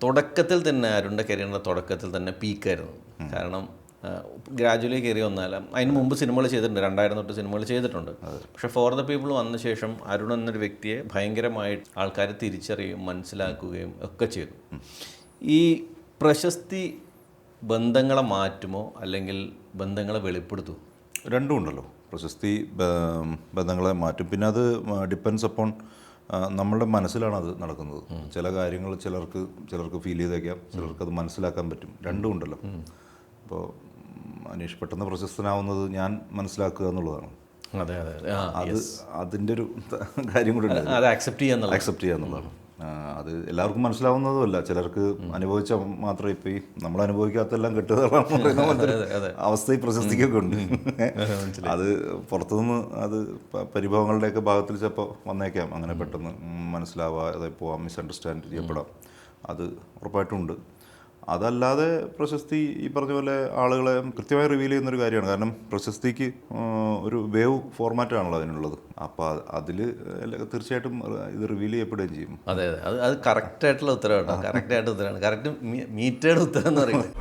തുടക്കത്തിൽ തന്നെ അരുണിൻ്റെ കരിയറിൻ്റെ തുടക്കത്തിൽ തന്നെ പീക്കായിരുന്നു. കാരണം ഗ്രാജുവലി കയറി വന്നാലും അതിന് മുമ്പ് സിനിമകൾ ചെയ്തിട്ടുണ്ട്, 2000 തൊട്ട് സിനിമകൾ ചെയ്തിട്ടുണ്ട്. പക്ഷേ ഫോർ ദ പീപ്പിൾ വന്ന ശേഷം അരുൺ എന്നൊരു വ്യക്തിയെ ഭയങ്കരമായിട്ട് ആൾക്കാർ തിരിച്ചറിയുകയും മനസ്സിലാക്കുകയും ഒക്കെ ചെയ്തു. ഈ പ്രശസ്തി ബന്ധങ്ങളെ മാറ്റുമോ അല്ലെങ്കിൽ ബന്ധങ്ങളെ വെളിപ്പെടുത്തുമോ? രണ്ടും ഉണ്ടല്ലോ. പ്രശസ്തി ബന്ധങ്ങളെ മാറ്റും. പിന്നെ അത് ഡിപ്പെൻസ് അപ്പോൺ നമ്മളുടെ മനസ്സിലാണ് അത് നടക്കുന്നത്. ചില കാര്യങ്ങൾ ചിലർക്ക് ഫീൽ ചെയ്തേക്കാം, ചിലർക്ക് അത് മനസ്സിലാക്കാൻ പറ്റും. രണ്ടും ഉണ്ടല്ലോ. അപ്പോൾ അനീഷ് പെട്ടെന്ന് പ്രശസ്തനാവുന്നത് ഞാൻ മനസ്സിലാക്കുക എന്നുള്ളതാണ്. അതെ അതെ, അതിൻ്റെ ഒരു കാര്യം കൂടി ഉണ്ട്. അത് അക്സെപ്റ്റ് ചെയ്യുക എന്നുള്ളതാണ്. അത് എല്ലാവർക്കും മനസ്സിലാവുന്നതുമല്ല. ചിലർക്ക് അനുഭവിച്ചാൽ മാത്രമേ ഇപ്പോൾ ഈ നമ്മൾ അനുഭവിക്കാത്തെല്ലാം കെട്ടുകയാണെന്ന് പറയുന്ന അവസ്ഥ ഈ പ്രശസ്തിക്കൊക്കെ ഉണ്ട്. അത് പുറത്തുനിന്ന് അത് പരിഭവങ്ങളുടെയൊക്കെ ഭാഗത്തിൽ ചിലപ്പോൾ വന്നേക്കാം. അങ്ങനെ പെട്ടെന്ന് മനസ്സിലാവാതെ പോവാം, മിസ്അണ്ടർസ്റ്റാൻഡ് ചെയ്യപ്പെടാം. അത് ഉറപ്പായിട്ടുമുണ്ട്. അതല്ലാതെ പ്രശസ്തി ഈ പറഞ്ഞ പോലെ ആളുകളെ കൃത്യമായി റിവീൽ ചെയ്യുന്നൊരു കാര്യമാണ്. കാരണം പ്രശസ്തിക്ക് ഒരു വേവ് ഫോർമാറ്റാണല്ലോ അതിനുള്ളത്. അപ്പോൾ അതിൽ തീർച്ചയായിട്ടും ഇത് റിവീൽ ചെയ്യപ്പെടുകയും ചെയ്യും. അതെ അതെ, അത് കറക്റ്റായിട്ടുള്ള ഉത്തരവാണ്. കറക്റ്റായിട്ട് ഉത്തരവാണ്. കറക്റ്റ് മീറ്റേഡ് ഉത്തരം എന്ന് പറയുന്നത്.